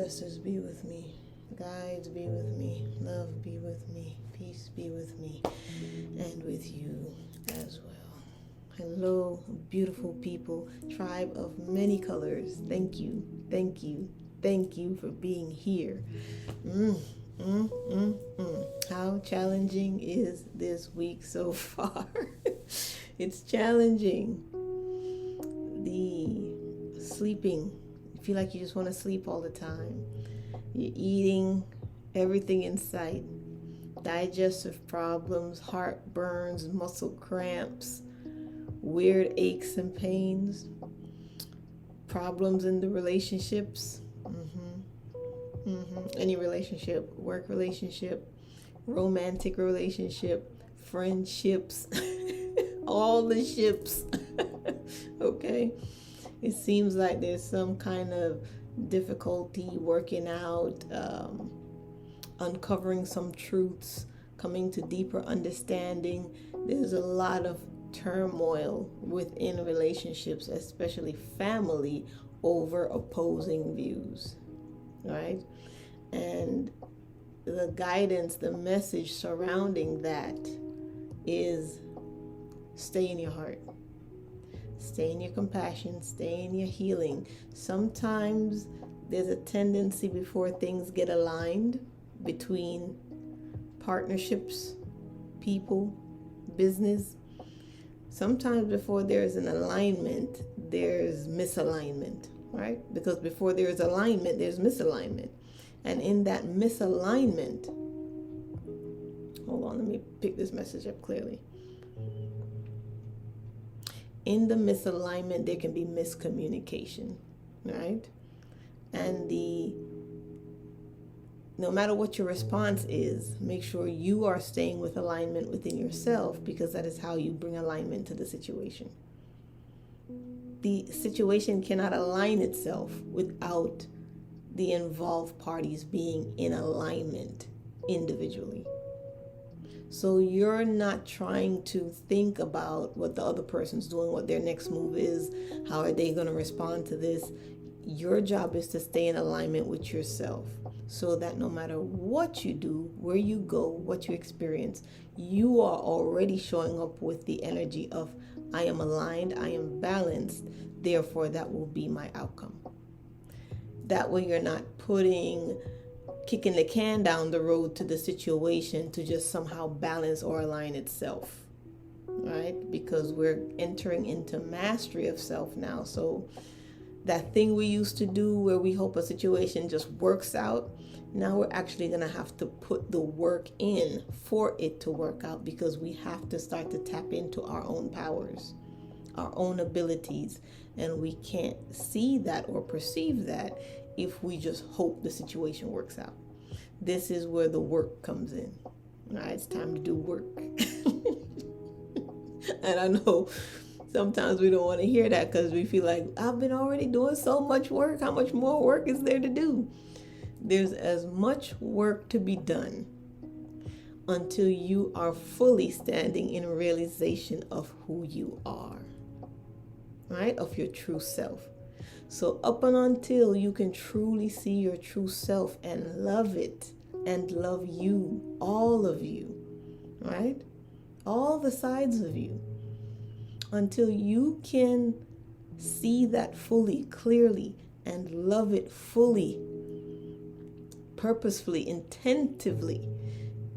Ancestors be with me. Guides be with me. Love be with me. Peace be with me. And with you as well. Hello, beautiful people. Tribe of many colors. Thank you. Thank you. Thank you for being here. How challenging is this week so far? It's challenging. The sleeping. You feel like you just want to sleep all the time. You're eating everything in sight. Digestive problems, heartburns, muscle cramps, weird aches and pains, problems in the relationships. Any relationship, work relationship, romantic relationship, friendships, all the ships. Okay? It seems like there's some kind of difficulty working out, uncovering some truths, coming to deeper understanding. There's a lot of turmoil within relationships, especially family, over opposing views, right? And the guidance, the message surrounding that is stay in your heart. Stay in your compassion, stay in your healing. Sometimes there's a tendency before things get aligned between partnerships, people, business. Sometimes before there's an alignment, there's misalignment, right? Because before there's alignment, there's misalignment. And in that misalignment, hold on, let me pick this message up clearly. In the misalignment, there can be miscommunication, right? And no matter what your response is, make sure you are staying with alignment within yourself, because that is how you bring alignment to the situation. The situation cannot align itself without the involved parties being in alignment individually. So you're not trying to think about what the other person's doing, what their next move is, how are they going to respond to this. Your job is to stay in alignment with yourself, so that no matter what you do, where you go, what you experience, you are already showing up with the energy of, I am aligned, I am balanced, therefore that will be my outcome. That way you're not kicking the can down the road to the situation to just somehow balance or align itself, right? Because we're entering into mastery of self now. So that thing we used to do where we hope a situation just works out, now we're actually going to have to put the work in for it to work out, because we have to start to tap into our own powers, our own abilities, and we can't see that or perceive that if we just hope the situation works out. This is where the work comes in. All right, it's time to do work. And I know sometimes we don't want to hear that, because we feel like, I've been already doing so much work. How much more work is there to do? There's as much work to be done until you are fully standing in realization of who you are, right? Of your true self. So up and until you can truly see your true self and love it and love you, all of you, right? All the sides of you. Until you can see that fully, clearly, and love it fully, purposefully, intentively,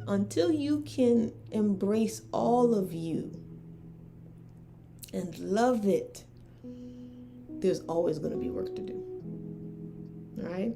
until you can embrace all of you and love it, there's always going to be work to do, right?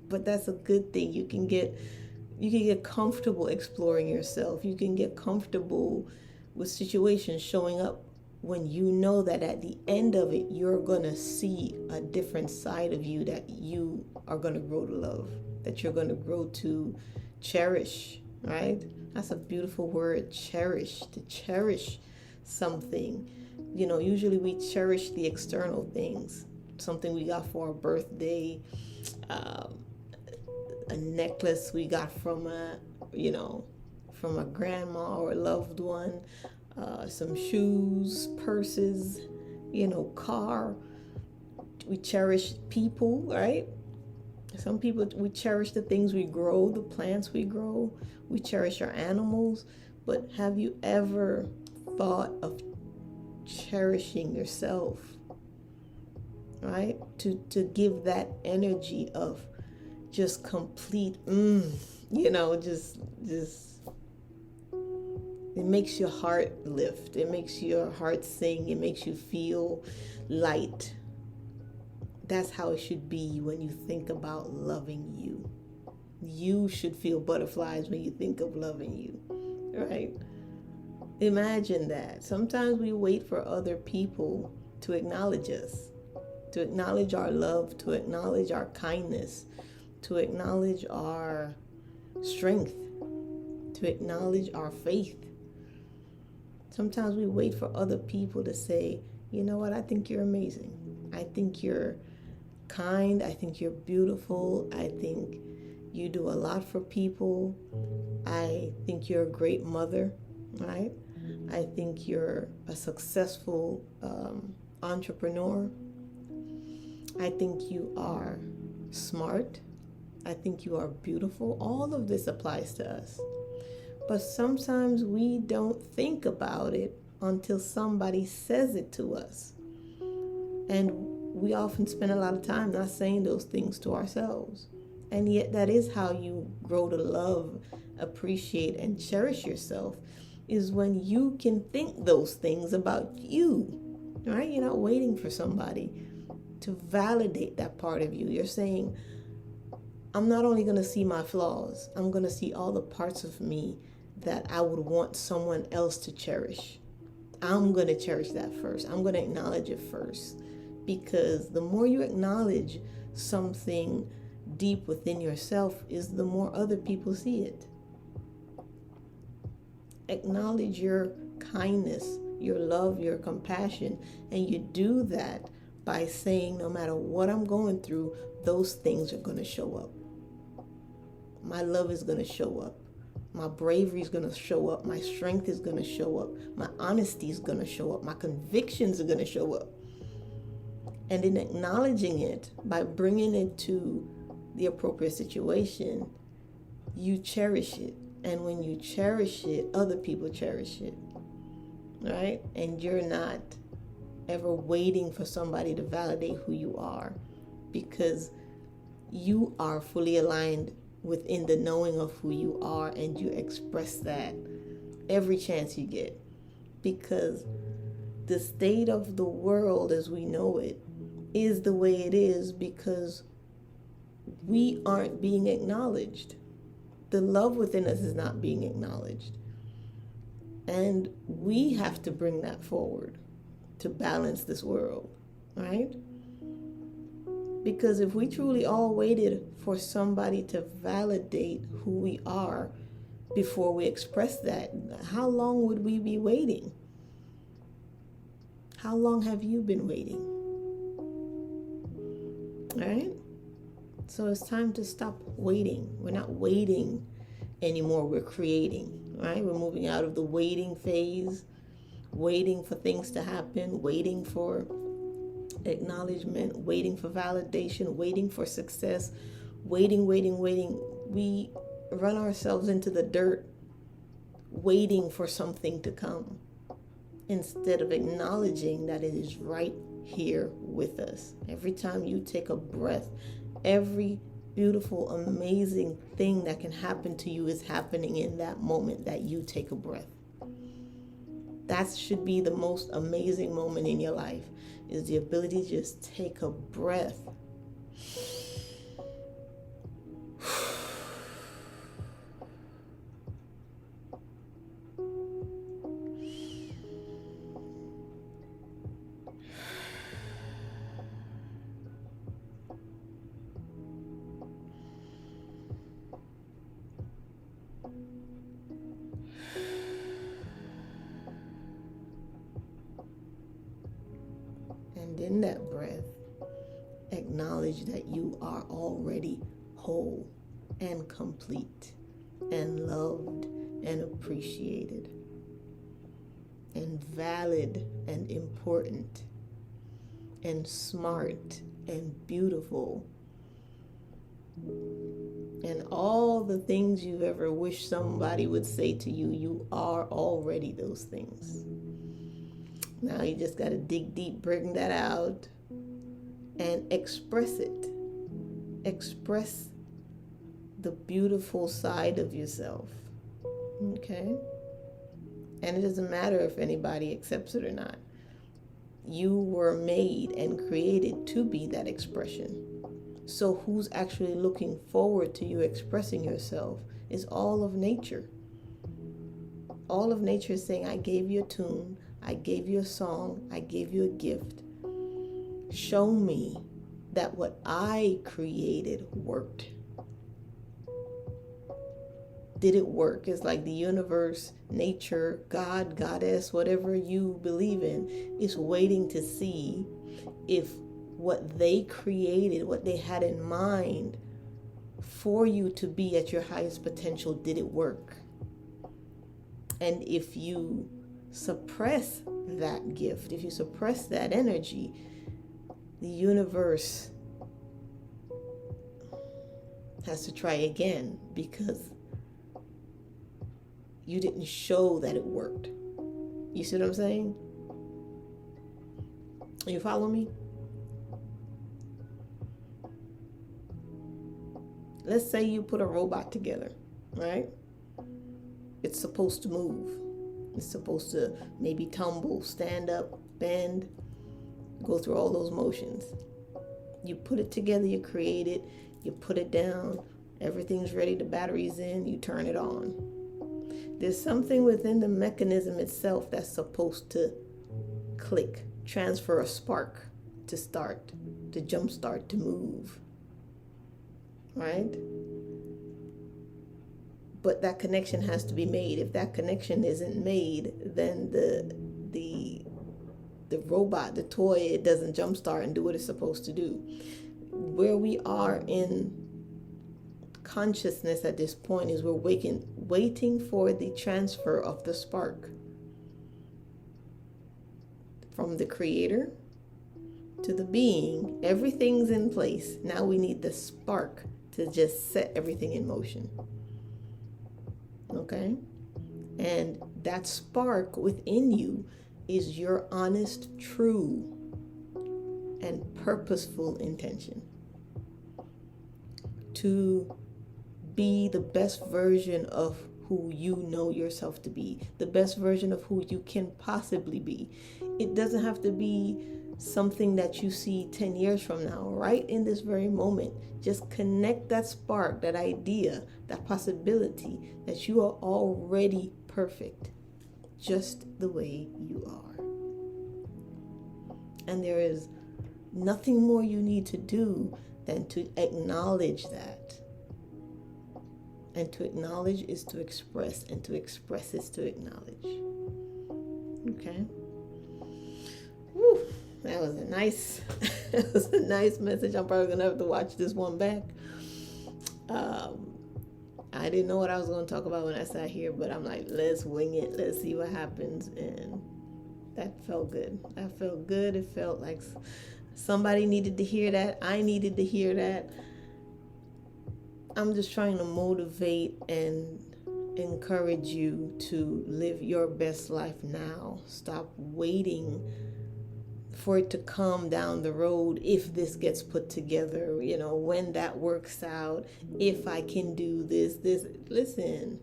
But that's a good thing. You can get comfortable exploring yourself. You can get comfortable with situations showing up when you know that at the end of it, you're going to see a different side of you that you are going to grow to love, that you're going to grow to cherish, right? That's a beautiful word, cherish, to cherish something. You know, usually we cherish the external things, something we got for our birthday, a necklace we got from a grandma or a loved one, some shoes, purses, car. We cherish people, right? Some people, we cherish the things we grow, the plants we grow, we cherish our animals, but have you ever thought of cherishing yourself, right? To give that energy of just complete, just it makes your heart lift. It makes your heart sing. It makes you feel light. That's how it should be when you think about loving you. You should feel butterflies when you think of loving you, right? Imagine that. Sometimes we wait for other people to acknowledge us, to acknowledge our love, to acknowledge our kindness, to acknowledge our strength, to acknowledge our faith. Sometimes we wait for other people to say, you know what, I think you're amazing. I think you're kind. I think you're beautiful. I think you do a lot for people. I think you're a great mother, right? I think you're a successful entrepreneur. I think you are smart. I think you are beautiful. All of this applies to us. But sometimes we don't think about it until somebody says it to us. And we often spend a lot of time not saying those things to ourselves. And yet that is how you grow to love, appreciate, and cherish yourself, is when you can think those things about you, right? You're not waiting for somebody to validate that part of you. You're saying, I'm not only going to see my flaws, I'm going to see all the parts of me that I would want someone else to cherish. I'm going to cherish that first. I'm going to acknowledge it first. Because the more you acknowledge something deep within yourself, is the more other people see it. Acknowledge your kindness, your love, your compassion, and you do that by saying, no matter what I'm going through, those things are going to show up. My love is going to show up. My bravery is going to show up. My strength is going to show up. My honesty is going to show up. My convictions are going to show up. And in acknowledging it, by bringing it to the appropriate situation, you cherish it. And when you cherish it, other people cherish it, right? And you're not ever waiting for somebody to validate who you are, because you are fully aligned within the knowing of who you are, and you express that every chance you get. Because the state of the world as we know it is the way it is because we aren't being acknowledged. The love within us is not being acknowledged. And we have to bring that forward to balance this world, right? Because if we truly all waited for somebody to validate who we are before we express that, how long would we be waiting? How long have you been waiting? Right? So it's time to stop waiting. We're not waiting anymore. We're creating, right? We're moving out of the waiting phase, waiting for things to happen, waiting for acknowledgement, waiting for validation, waiting for success, waiting. We run ourselves into the dirt waiting for something to come instead of acknowledging that it is right here with us. Every time you take a breath, every beautiful, amazing thing that can happen to you is happening in that moment that you take a breath. That should be the most amazing moment in your life, is the ability to just take a breath. And in that breath, acknowledge that you are already whole and complete and loved and appreciated and valid and important and smart and beautiful And all the things you've ever wished somebody would say to you, you are already those things. Now you just got to dig deep, bring that out, and express it. Express the beautiful side of yourself. Okay? And it doesn't matter if anybody accepts it or not. You were made and created to be that expression. So who's actually looking forward to you expressing yourself is all of nature. All of nature is saying, I gave you a tune, I gave you a song, I gave you a gift. Show me that what I created worked. Did it work? It's like the universe, nature, God, goddess, whatever you believe in, is waiting to see if what they created, what they had in mind for you to be at your highest potential, did it work? And if you suppress that gift, if you suppress that energy, the universe has to try again because you didn't show that it worked. You see what I'm saying? You follow me? Let's say you put a robot together, right? It's supposed to move. It's supposed to maybe tumble, stand up, bend, go through all those motions. You put it together, you create it, you put it down, everything's ready, the battery's in, you turn it on. There's something within the mechanism itself that's supposed to click, transfer a spark to start, to jumpstart, to move. Right? But that connection has to be made. If that connection isn't made, then the robot, the toy, it doesn't jumpstart and do what it's supposed to do. Where we are in consciousness at this point is we're waiting for the transfer of the spark from the creator to the being. Everything's in place. Now we need the spark to just set everything in motion. Okay? And that spark within you is your honest, true, and purposeful intention to be the best version of who you know yourself to be, the best version of who you can possibly be. It doesn't have to be something that you see 10 years from now, right in this very moment. Just connect that spark, that idea, that possibility that you are already perfect, just the way you are. And there is nothing more you need to do than to acknowledge that. And to acknowledge is to express, and to express is to acknowledge. Okay? Woo, that was a nice, that was a nice message. I'm probably gonna have to watch this one back. I didn't know what I was going to talk about when I sat here, but I'm like, let's wing it. Let's see what happens. And that felt good. That felt good. It felt like somebody needed to hear that. I needed to hear that. I'm just trying to motivate and encourage you to live your best life now. Stop waiting for it to come down the road. If this gets put together, when that works out, if I can do this. Listen,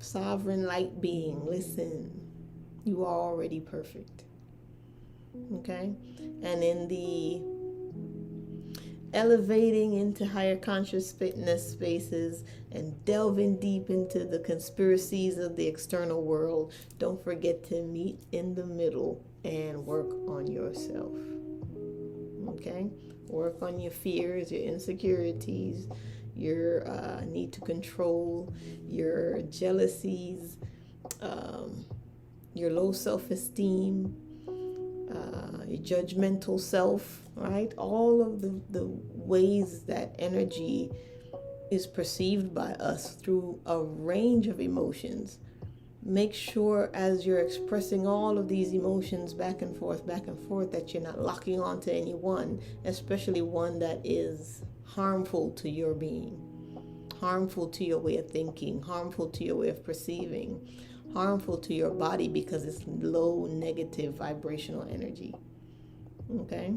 sovereign light being, listen, you are already perfect. Okay? And in the elevating into higher consciousness spaces and delving deep into the conspiracies of the external world, don't forget to meet in the middle and work on yourself. Okay? Work on your fears, your insecurities, your need to control, your jealousies, your low self-esteem, your judgmental self, right? All of the ways that energy is perceived by us through a range of emotions. Make sure as you're expressing all of these emotions back and forth, that you're not locking onto any one, especially one that is harmful to your being, harmful to your way of thinking, harmful to your way of perceiving, harmful to your body because it's low negative vibrational energy. Okay?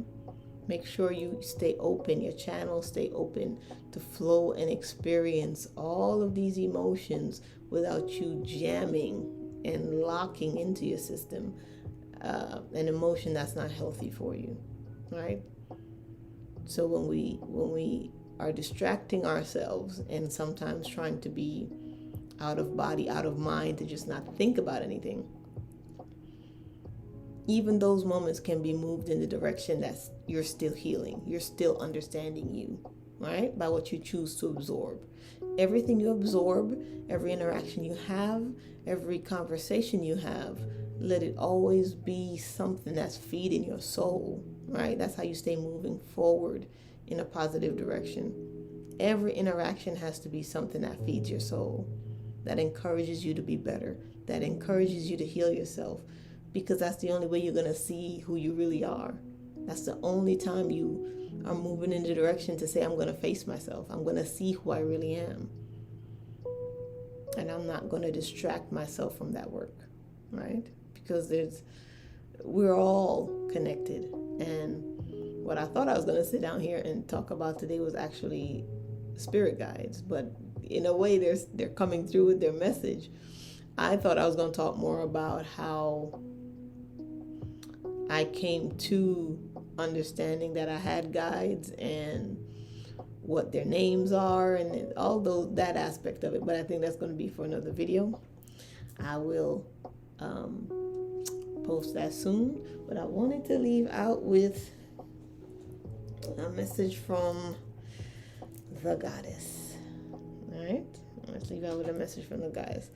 Make sure you stay open, your channels stay open to flow and experience all of these emotions without you jamming and locking into your system an emotion that's not healthy for you, right? So when we are distracting ourselves and sometimes trying to be out of body, out of mind, to just not think about anything, even those moments can be moved in the direction that you're still healing, you're still understanding you, right? By what you choose to absorb. Everything you absorb, every interaction you have, every conversation you have, let it always be something that's feeding your soul, right? That's how you stay moving forward in a positive direction. Every interaction has to be something that feeds your soul, that encourages you to be better, that encourages you to heal yourself, because that's the only way you're going to see who you really are. That's the only time you are moving in the direction to say, I'm going to face myself. I'm going to see who I really am. And I'm not going to distract myself from that work, right? Because we're all connected. And what I thought I was going to sit down here and talk about today was actually spirit guides. But in a way, they're coming through with their message. I thought I was going to talk more about how I came to understanding that I had guides and what their names are and all that aspect of it. But I think that's going to be for another video. I will post that soon. But I wanted to leave out with a message from the goddess. All right? Let's leave out with a message from the goddess.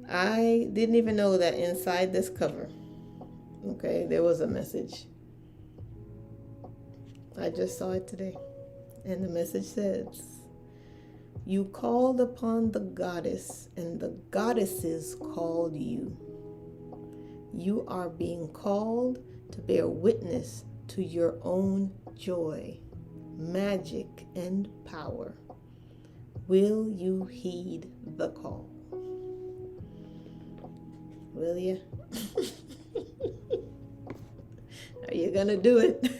I didn't even know that inside this cover, okay, there was a message. I just saw it today. And the message says, you called upon the goddess and the goddesses called you. You are being called to bear witness to your own joy, magic, and power. Will you heed the call? Will you? Are you gonna do it?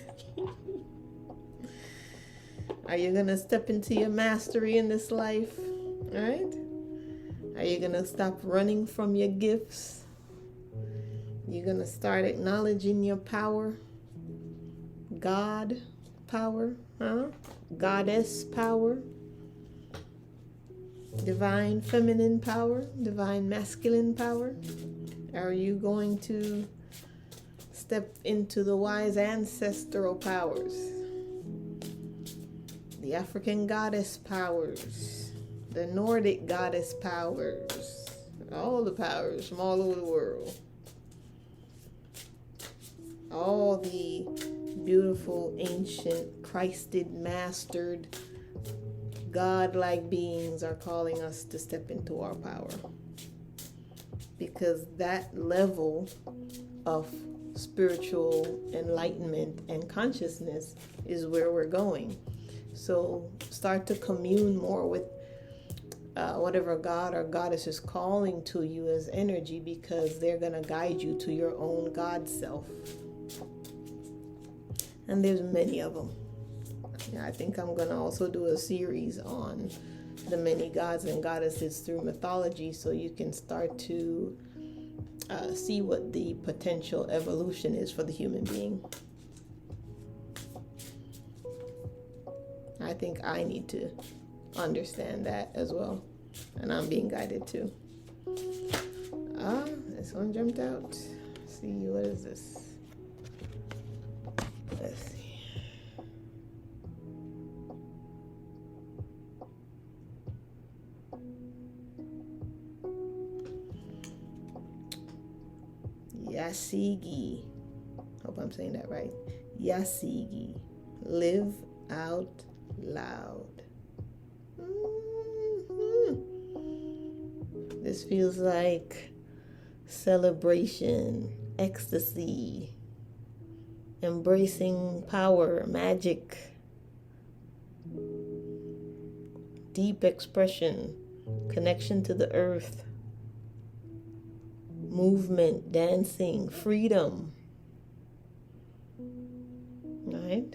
Are you gonna step into your mastery in this life? All right? Are you gonna stop running from your gifts? You're gonna start acknowledging your power, God power, goddess power, divine feminine power, divine masculine power? Are you going to step into the wise ancestral powers, the African goddess powers, the Nordic goddess powers, all the powers from all over the world, all the beautiful, ancient, Christed, mastered, God-like beings are calling us to step into our power. Because that level of spiritual enlightenment and consciousness is where we're going. So start to commune more with whatever God or goddess is calling to you as energy, because they're going to guide you to your own God self. And there's many of them. I think I'm going to also do a series on the many gods and goddesses through mythology, so you can start to see what the potential evolution is for the human being. I think I need to understand that as well, and I'm being guided too. This one jumped out. Let's see, what is this? Let's see. Yasigi. Hope I'm saying that right. Yasigi. Live out loud. This feels like celebration, ecstasy, embracing power, magic, deep expression, connection to the earth, movement, dancing, freedom. Right?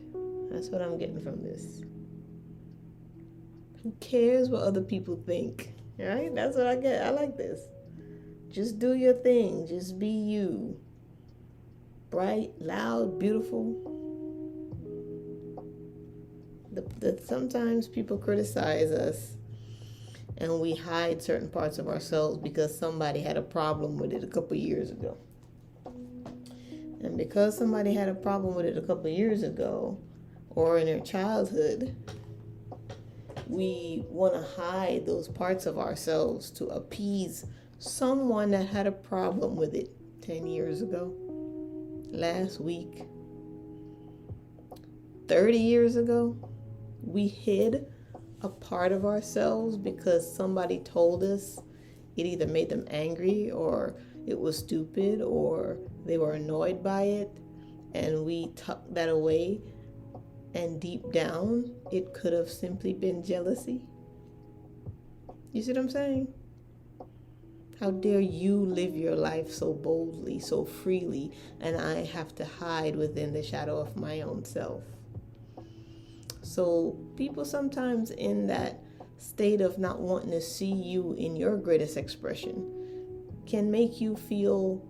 That's what I'm getting from this. Who cares what other people think? Right? That's what I get. I like this. Just do your thing. Just be you. Bright, loud, beautiful. Sometimes people criticize us and we hide certain parts of ourselves because somebody had a problem with it a couple years ago. And because somebody had a problem with it a couple years ago or in their childhood, we want to hide those parts of ourselves to appease someone that had a problem with it 10 years ago, last week, 30 years ago. We hid a part of ourselves because somebody told us it either made them angry or it was stupid or they were annoyed by it, and we tucked that away, and deep down it could have simply been jealousy. You see what I'm saying? How dare you live your life so boldly, so freely, and I have to hide within the shadow of my own self? So people sometimes in that state of not wanting to see you in your greatest expression can make you feel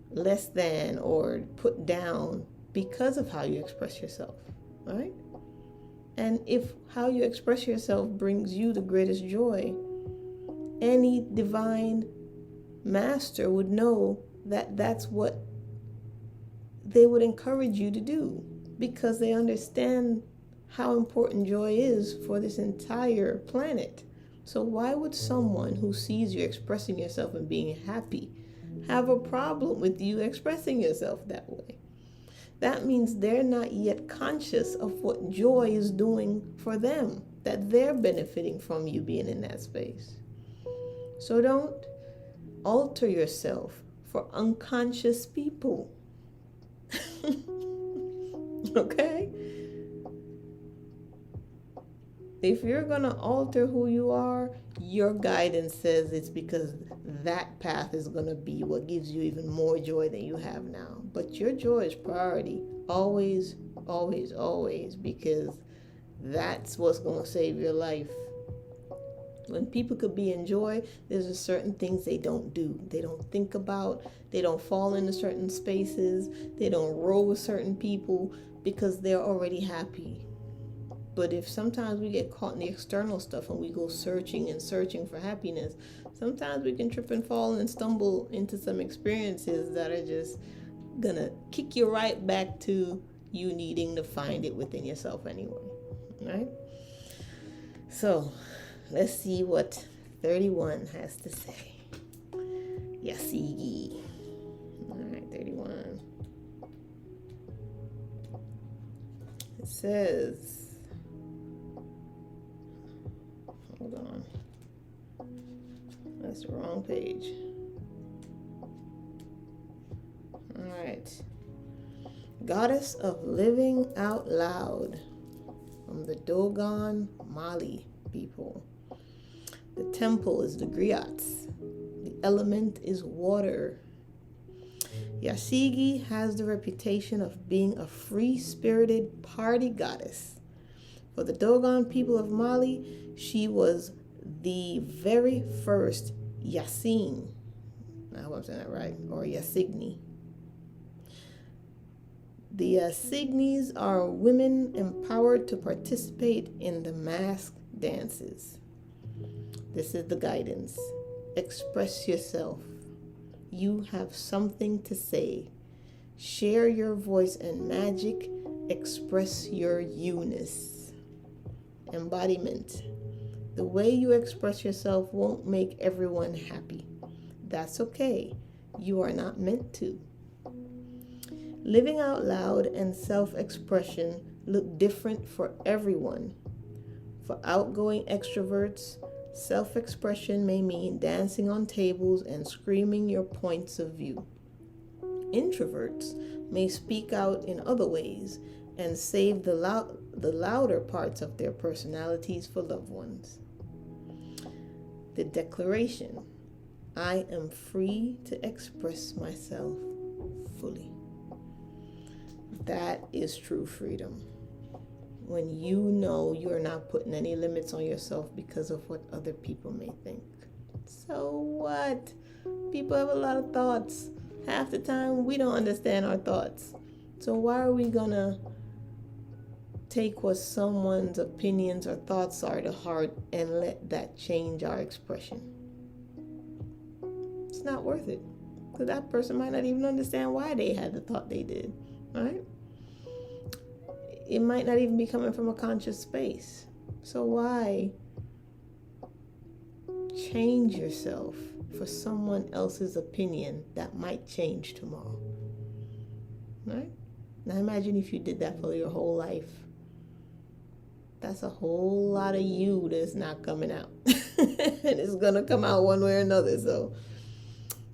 less than or put down because of how you express yourself, right? And if how you express yourself brings you the greatest joy, any divine master would know that that's what they would encourage you to do, because they understand how important joy is for this entire planet. So why would someone who sees you expressing yourself and being happy have a problem with you expressing yourself that way? That means they're not yet conscious of what joy is doing for them, that they're benefiting from you being in that space. So don't alter yourself for unconscious people. Okay? If you're going to alter who you are, your guidance says it's because that path is going to be what gives you even more joy than you have now. But your joy is priority. Always, always, always, because that's what's going to save your life. When people could be in joy, there's a certain things they don't do. They don't think about. They don't fall into certain spaces. They don't roll with certain people because they're already happy. But if sometimes we get caught in the external stuff and we go searching and searching for happiness, sometimes we can trip and fall and stumble into some experiences that are just gonna kick you right back to you needing to find it within yourself anyway, right? So let's see what 31 has to say. Yasigi. All right, 31. It says, hold on, that's the wrong page. All right. Goddess of Living Out Loud, from the Dogon Mali people. The temple is the griots. The element is water. Yasigi has the reputation of being a free-spirited party goddess. For the Dogon people of Mali, she was the very first Yasin. I hope I'm saying that right, or Yasigni. The Yasignis are women empowered to participate in the mask dances. This is the guidance. Express yourself. You have something to say. Share your voice and magic. Express your you-ness. Embodiment. The way you express yourself won't make everyone happy. That's okay. You are not meant to. Living out loud and self-expression look different for everyone. For outgoing extroverts, Self-expression may mean dancing on tables and screaming your points of view. Introverts may speak out in other ways and save the louder parts of their personalities for loved ones. The declaration: I am free to express myself fully. That is true freedom. When you know you're not putting any limits on yourself because of what other people may think. So what? People have a lot of thoughts. Half the time we don't understand our thoughts. So why are we gonna take what someone's opinions or thoughts are to heart and let that change our expression? It's not worth it, because that person might not even understand why they had the thought they did, right? It might not even be coming from a conscious space. So why change yourself for someone else's opinion that might change tomorrow, right? Now imagine if you did that for your whole life. That's a whole lot of you that's not coming out. And it's going to come out one way or another. So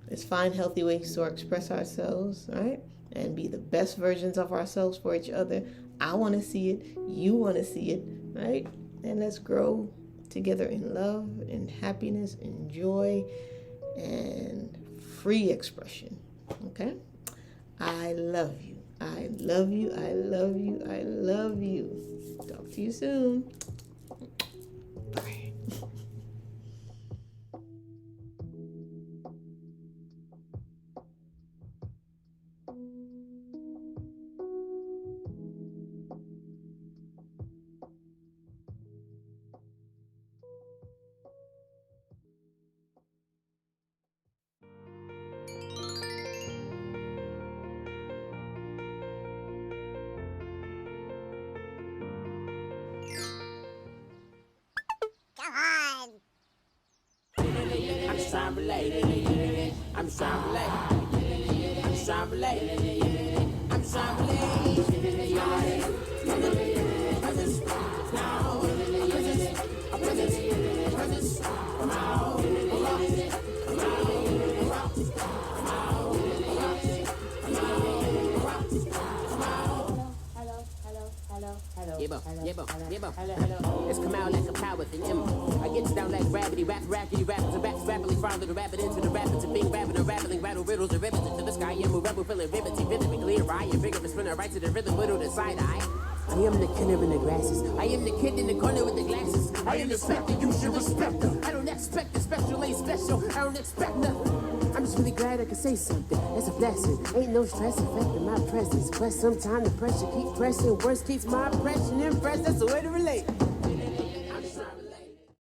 let's find healthy ways to express ourselves, right? And be the best versions of ourselves for each other. I want to see it. You want to see it, right? And let's grow together in love and happiness and joy and free expression, okay? I love you. I love you. I love you. I love you. Talk to you soon. Bye. It's KAMAUU like a power with an M. I get down like gravity, rackety, rappers and raps, rapidly follow the rabbit into the rapids and being rapping and rattling, rattle riddles and rivets into the sky. I'm a rebel feeling rhythm and clear eye and bigger spinner right to the rhythm, little to side eye. I am the killer in the grasses. I am the kid in the corner with the glasses. I am the specter, you should respect them. I don't expect the special, ain't special. I don't expect nothing. I'm just really glad I can say something. It's a blessing. Ain't no stress affecting my presence. But sometimes the pressure keeps pressing. Worst keeps my impression impressed. That's the way to relate.